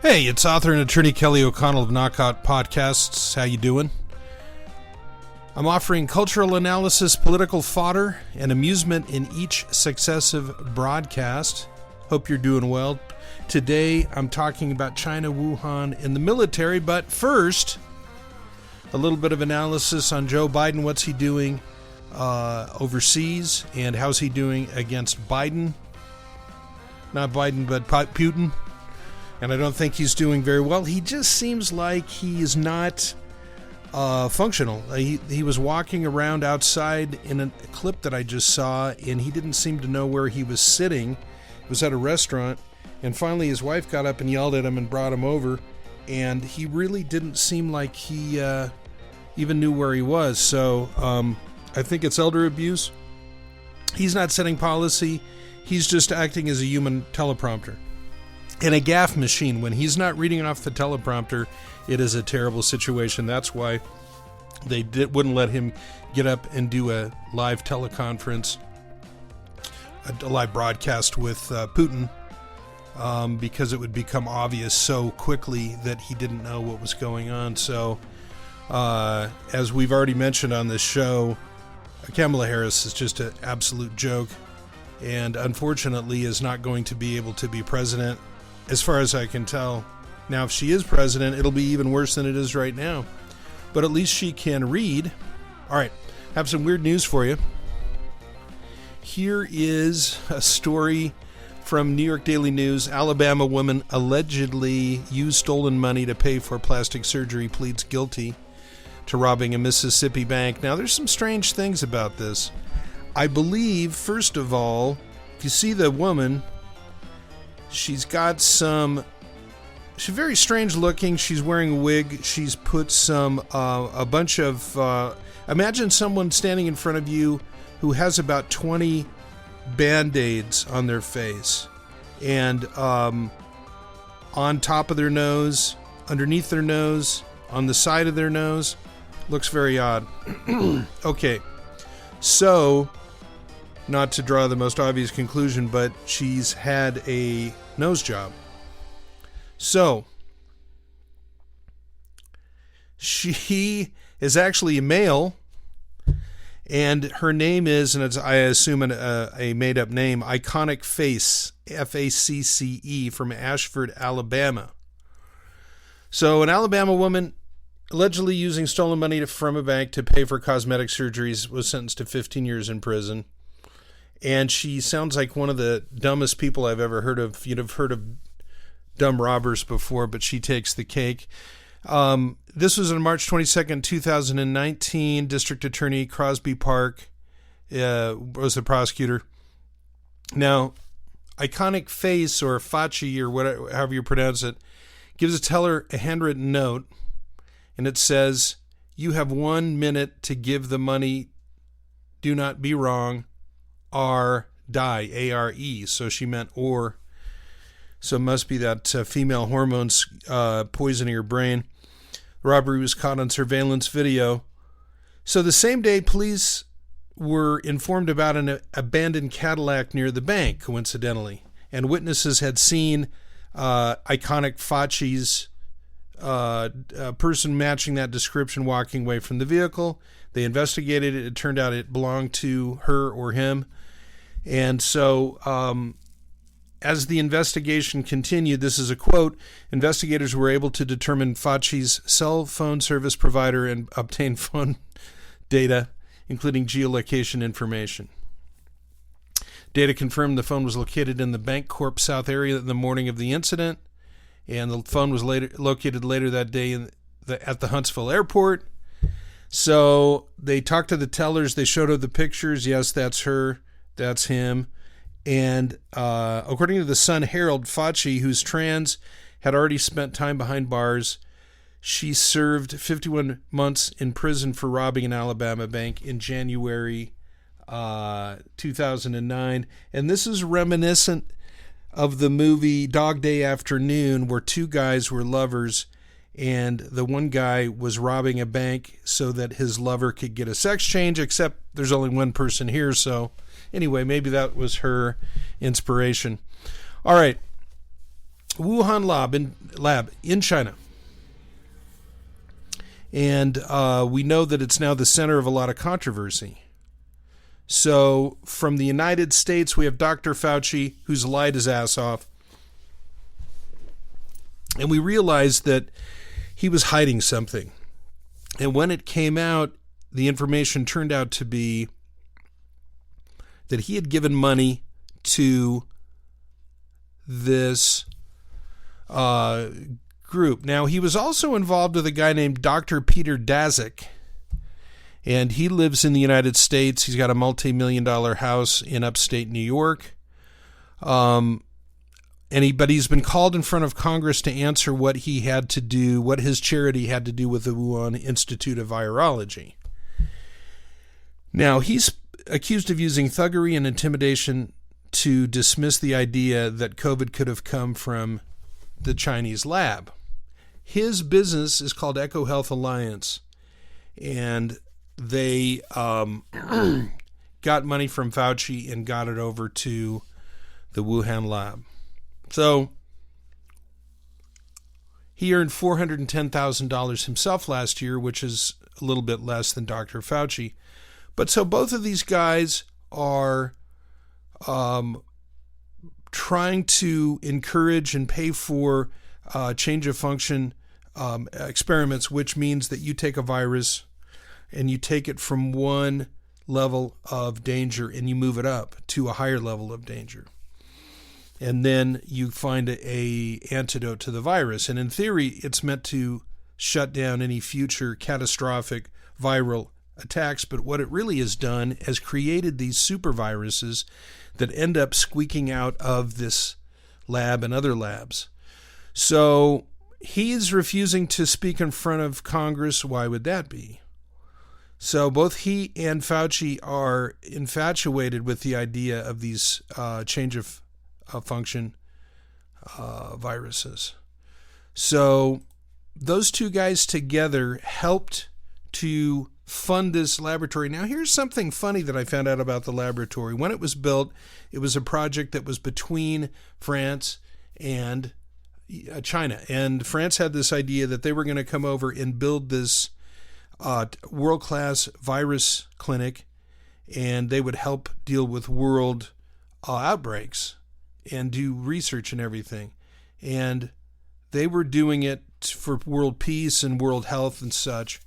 Hey, it's author and attorney Kelly O'Connell of Knockout Podcasts. How you doing? I'm offering cultural analysis, political fodder, and amusement in each successive broadcast. Hope you're doing well. Today, I'm talking about China, Wuhan, and the military, but first, a little bit of analysis on Joe Biden. What's he doing overseas, and how's he doing against Biden? Not Biden, but Putin. And I don't think he's doing very well. He just seems like he is not functional. He was walking around outside in a clip that I just saw, and he didn't seem to know where he was sitting. It was at a restaurant, and finally his wife got up and yelled at him and brought him over, and he really didn't seem like he even knew where he was. So I think it's elder abuse. He's not setting policy. He's just acting as a human teleprompter. And a gaffe machine. When he's not reading off the teleprompter, it is a terrible situation. That's why they wouldn't let him get up and do a live teleconference, a live broadcast with Putin, because it would become obvious so quickly that he didn't know what was going on. So, as we've already mentioned on this show, Kamala Harris is just an absolute joke, and unfortunately is not going to be able to be president, as far as I can tell. Now, if she is president, it'll be even worse than it is right now. But at least she can read. All right, I have some weird news for you. Here is a story from New York Daily News. Alabama woman allegedly used stolen money to pay for plastic surgery, pleads guilty to robbing a Mississippi bank. Now, there's some strange things about this. I believe, first of all, if you see the woman, she's got she's very strange looking. She's wearing a wig. She's put a bunch of, imagine someone standing in front of you who has about 20 Band-Aids on their face. And on top of their nose, underneath their nose, on the side of their nose. Looks very odd. Okay. So, not to draw the most obvious conclusion, but she's had a nose job. So, she is actually a male, and her name is, and it's, I assume, a made-up name, Iconic Face, F-A-C-C-E, from Ashford, Alabama. So, an Alabama woman allegedly using stolen money from a bank to pay for cosmetic surgeries was sentenced to 15 years in prison. And she sounds like one of the dumbest people I've ever heard of. You'd have heard of dumb robbers before, but she takes the cake. This was on March 22nd, 2019. District Attorney Crosby Park was the prosecutor. Now, Iconic Face, or Fauci, or whatever, however you pronounce it, gives a teller a handwritten note, and it says, "You have 1 minute to give the money. Do not be wrong. Or die, A-R-E." So she meant or. So it must be that female hormones poisoning her brain. The robbery was caught on surveillance video. So the same day, police were informed about an abandoned Cadillac near the bank, coincidentally. And witnesses had seen Iconic Fauci's person matching that description walking away from the vehicle. They investigated it. It turned out it belonged to her or him. And so, as the investigation continued, this is a quote, investigators were able to determine Fauci's cell phone service provider and obtain phone data, including geolocation information. Data confirmed the phone was located in the Bank Corp South area in the morning of the incident, and the phone was located later that day at the Huntsville airport. So they talked to the tellers. They showed her the pictures. Yes, that's her. That's him. And according to the Sun Herald, Fauci, who's trans, had already spent time behind bars. She served 51 months in prison for robbing an Alabama bank in January 2009. And this is reminiscent of the movie Dog Day Afternoon, where two guys were lovers, and the one guy was robbing a bank so that his lover could get a sex change, except there's only one person here, so anyway, maybe that was her inspiration. All right. Wuhan Lab in China. And we know that it's now the center of a lot of controversy. So from the United States, we have Dr. Fauci, who's lied his ass off. And we realized that he was hiding something. And when it came out, the information turned out to be that he had given money to this group. Now, he was also involved with a guy named Dr. Peter Daszak, and he lives in the United States. He's got a multi-million-dollar house in upstate New York. But he's been called in front of Congress to answer what he had to do, what his charity had to do with the Wuhan Institute of Virology. Now, he's accused of using thuggery and intimidation to dismiss the idea that COVID could have come from the Chinese lab. His business is called Eco Health Alliance, and they got money from Fauci and got it over to the Wuhan Lab. So he earned $410,000 himself last year, which is a little bit less than Dr. Fauci. But so both of these guys are trying to encourage and pay for change of function experiments, which means that you take a virus and you take it from one level of danger and you move it up to a higher level of danger. And then you find a antidote to the virus. And in theory, it's meant to shut down any future catastrophic viral attacks. But what it really has done is created these super viruses that end up squeaking out of this lab and other labs. So he's refusing to speak in front of Congress. Why would that be? So both he and Fauci are infatuated with the idea of these change of function viruses. So those two guys together helped to fund this laboratory. Now, here's something funny that I found out about the laboratory. When it was built, it was a project that was between France and China. And France had this idea that they were going to come over and build this world-class virus clinic, and they would help deal with world outbreaks and do research and everything. And they were doing it for world peace and world health and such.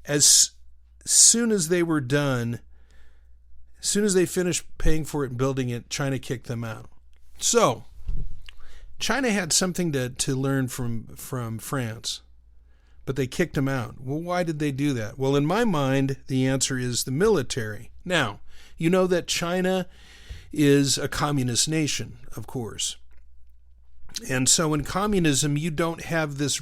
As soon as they were done, as soon as they finished paying for it and building it, China kicked them out. So China had something to learn from France, but they kicked them out. Well, why did they do that? Well, in my mind, the answer is the military. Now, you know that China is a communist nation, of course. And so in communism, you don't have this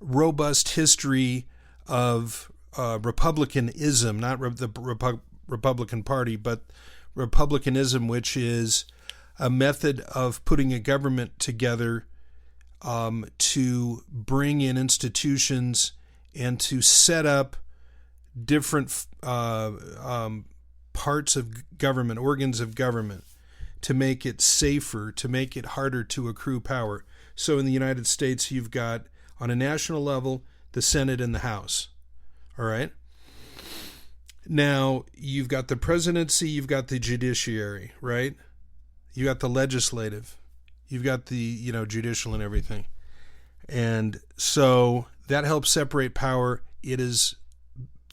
robust history of republicanism, not the Republican Party, but republicanism, which is a method of putting a government together to bring in institutions and to set up different parts of government, organs of government, to make it safer, to make it harder to accrue power. So in the United States, you've got, on a national level, the Senate and the House. All right? Now, you've got the presidency, you've got the judiciary, right? You got the legislative, you've got the, judicial and everything. And so that helps separate power. It is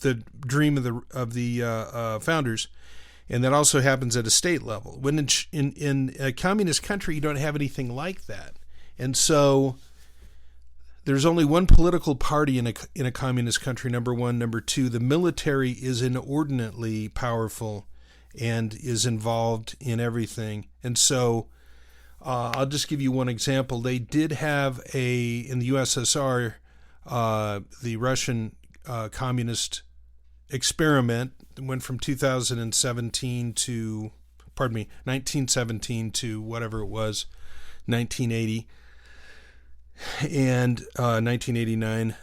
the dream of the founders, and that also happens at a state level. When in a communist country, you don't have anything like that, and so there's only one political party in a communist country. Number one, number two, the military is inordinately powerful and is involved in everything, and so. I'll just give you one example. They did have in the USSR, the Russian communist experiment went from 1917 to whatever it was, 1980 and 1989.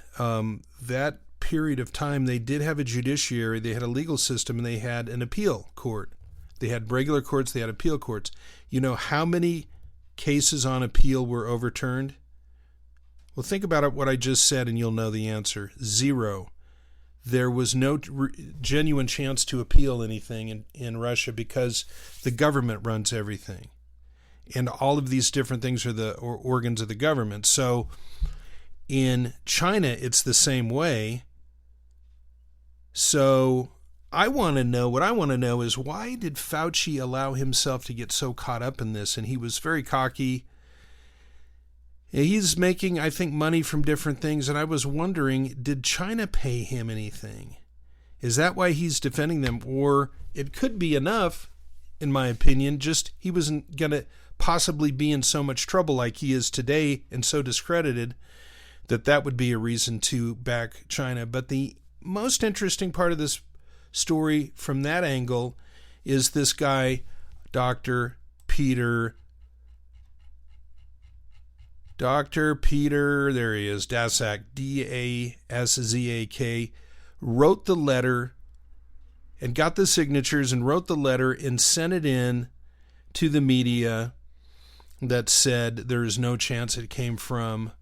That period of time, they did have a judiciary, they had a legal system, and they had an appeal court. They had regular courts, they had appeal courts. You know how many cases on appeal were overturned? Well, think about it, what I just said, and you'll know the answer. 0. There was no genuine chance to appeal anything in Russia because the government runs everything. And all of these different things are the organs of the government. So in China, it's the same way. So what I want to know is, why did Fauci allow himself to get so caught up in this? And he was very cocky. He's making, I think, money from different things. And I was wondering, did China pay him anything? Is that why he's defending them? Or it could be enough, in my opinion, just he wasn't going to possibly be in so much trouble like he is today and so discredited that would be a reason to back China. But the most interesting part of this story from that angle is this guy, Dr. Peter, there he is, Daszak, Daszak, wrote the letter and got the signatures and wrote the letter and sent it in to the media that said there is no chance it came from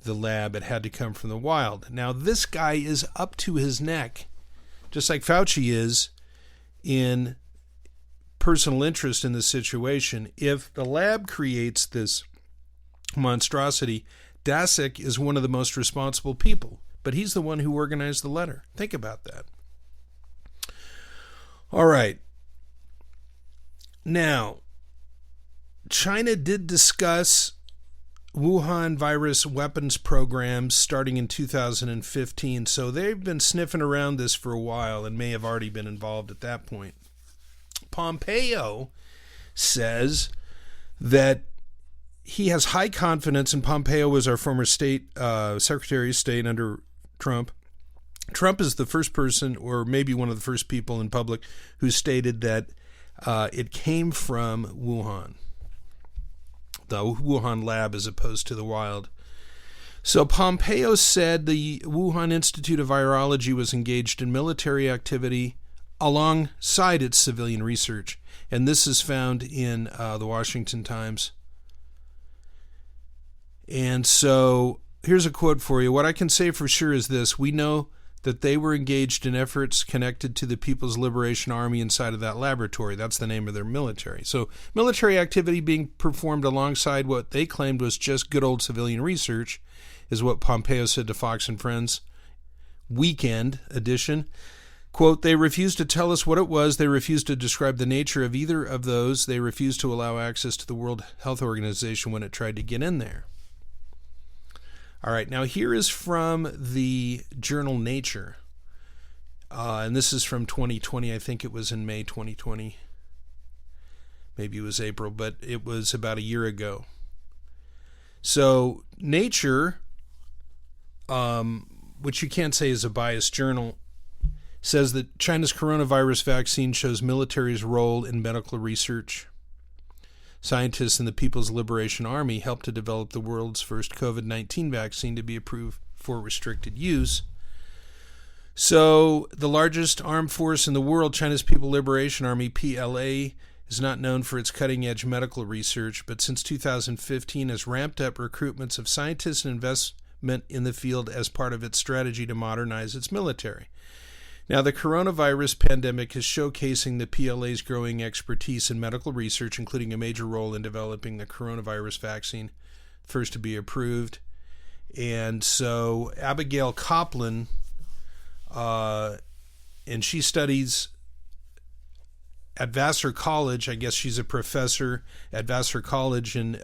the lab. It had to come from the wild. Now, this guy is up to his neck, just like Fauci is, in personal interest in this situation. If the lab creates this monstrosity, Daszak is one of the most responsible people, but he's the one who organized the letter. Think about that. All right. Now, China did discuss Wuhan virus weapons programs starting in 2015, so they've been sniffing around this for a while and may have already been involved at that point. Pompeo says that he has high confidence, and Pompeo was our former Secretary of State under Trump. Trump is the first person, or maybe one of the first people in public, who stated that it came from Wuhan, the Wuhan Lab, as opposed to the wild. So Pompeo said the Wuhan Institute of Virology was engaged in military activity alongside its civilian research. And this is found in the Washington Times. And so here's a quote for you. What I can say for sure is this: we know that they were engaged in efforts connected to the People's Liberation Army inside of that laboratory. That's the name of their military. So military activity being performed alongside what they claimed was just good old civilian research is what Pompeo said to Fox and Friends Weekend Edition. Quote, they refused to tell us what it was. They refused to describe the nature of either of those. They refused to allow access to the World Health Organization when it tried to get in there. All right, now here is from the journal Nature, and this is from 2020. I think it was in May 2020. Maybe it was April, but it was about a year ago. So Nature, which you can't say is a biased journal, says that China's coronavirus vaccine shows military's role in medical research. Scientists in the People's Liberation Army helped to develop the world's first COVID-19 vaccine to be approved for restricted use. So, the largest armed force in the world, China's People's Liberation Army, PLA, is not known for its cutting-edge medical research, but since 2015 has ramped up recruitments of scientists and investment in the field as part of its strategy to modernize its military. Now, the coronavirus pandemic is showcasing the PLA's growing expertise in medical research, including a major role in developing the coronavirus vaccine, first to be approved. And so Abigail Copland, and she studies at Vassar College. I guess she's a professor at Vassar College in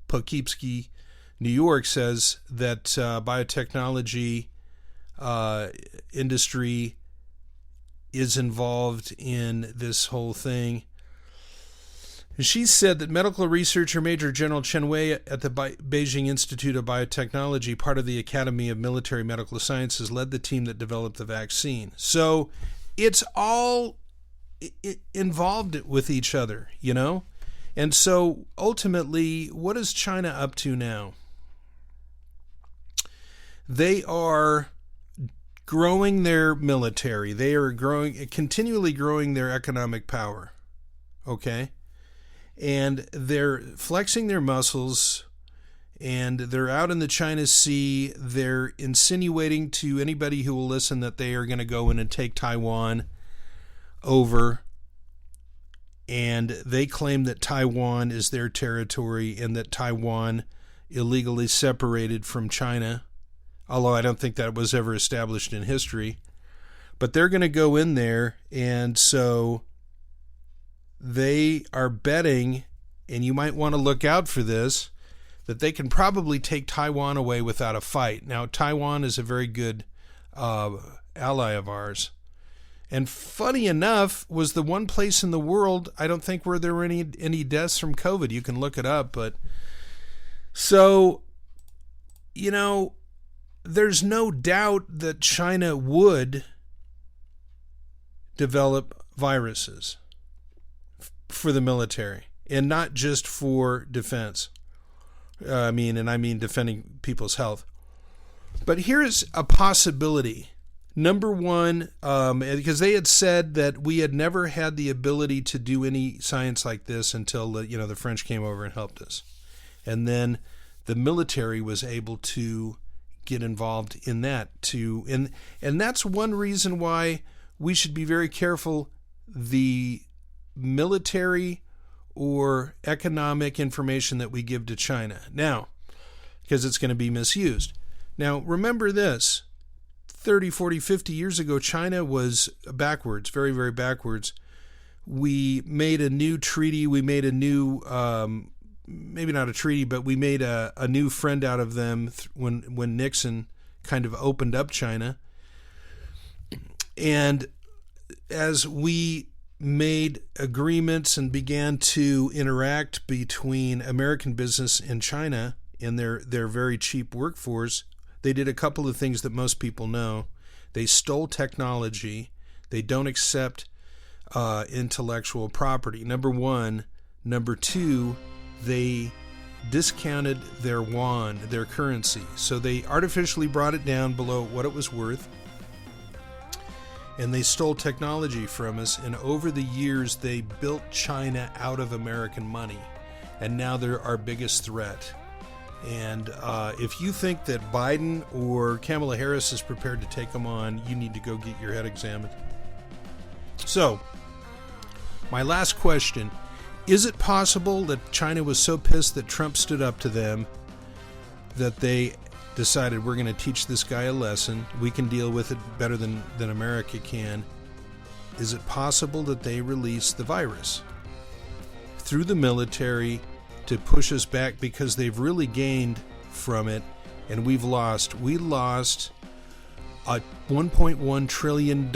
Poughkeepsie, New York, says that biotechnology industry is involved in this whole thing. She said that medical researcher Major General Chen Wei at the Beijing Institute of Biotechnology, part of the Academy of Military Medical Sciences, led the team that developed the vaccine. So it's all involved with each other, you know? And so ultimately, what is China up to now? They are growing their military. They are continually growing their economic power. Okay? And they're flexing their muscles, and they're out in the China Sea. They're insinuating to anybody who will listen that they are going to go in and take Taiwan over. And they claim that Taiwan is their territory and that Taiwan illegally separated from China, although I don't think that was ever established in history. But they're going to go in there, and so they are betting, and you might want to look out for this, that they can probably take Taiwan away without a fight. Now, Taiwan is a very good ally of ours. And funny enough, was the one place in the world, I don't think, where there were any deaths from COVID. You can look it up. But so, you know, there's no doubt that China would develop viruses for the military, and not just for defense. I mean defending people's health. But here's a possibility. Number one, because they had said that we had never had the ability to do any science like this until the French came over and helped us, and then the military was able to get involved in that too, and that's one reason why we should be very careful the military or economic information that we give to China now, because it's going to be misused. Now, remember this. 30, 40, 50 years ago, China was backwards, very, very backwards. We made a new treaty. We made a new, maybe not a treaty, but we made a new friend out of them when Nixon kind of opened up China. And as we made agreements and began to interact between American business and China and their very cheap workforce, they did a couple of things that most people know. They stole technology. They don't accept intellectual property, number one. Number two, they discounted their yuan, their currency. So they artificially brought it down below what it was worth. And they stole technology from us. And over the years, they built China out of American money. And now they're our biggest threat. And if you think that Biden or Kamala Harris is prepared to take them on, you need to go get your head examined. So, my last question. Is it possible that China was so pissed that Trump stood up to them that they decided, we're going to teach this guy a lesson, we can deal with it better than America can? Is it possible that they released the virus through the military to push us back, because they've really gained from it and we've lost? We lost $1.1 trillion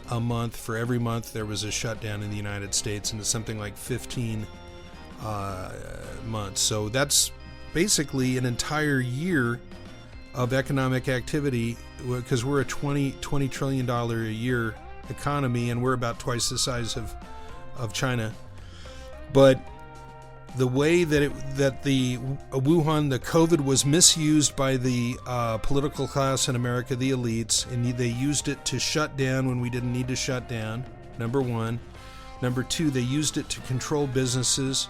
a month for every month there was a shutdown in the United States, and it's something like 15 months. So that's basically an entire year of economic activity, because we're a $20 trillion a year economy, and we're about twice the size of China. But the way that the Wuhan, the COVID, was misused by the political class in America, the elites, and they used it to shut down when we didn't need to shut down, number one. Number two, they used it to control businesses,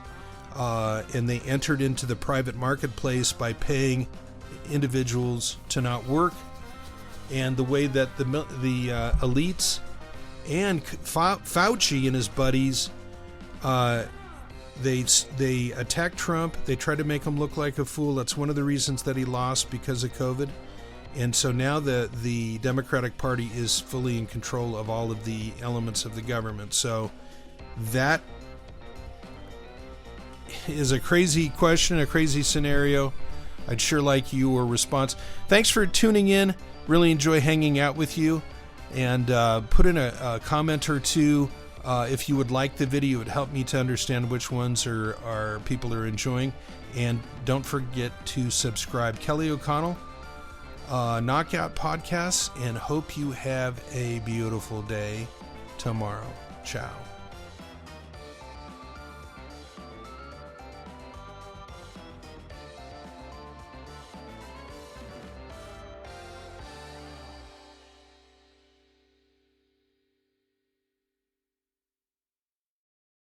and they entered into the private marketplace by paying individuals to not work. And the way that the elites and Fauci and his buddies, they attacked Trump. They tried to make him look like a fool. That's one of the reasons that he lost, because of COVID. And so now the Democratic Party is fully in control of all of the elements of the government. So that is a crazy question, a crazy scenario. I'd sure like your response. Thanks for tuning in. Really enjoy hanging out with you. And put in a comment or two if you would like the video. It would help me to understand which ones are people are enjoying. And don't forget to subscribe. Kelly O'Connell, Knockout Podcasts, and hope you have a beautiful day tomorrow. Ciao.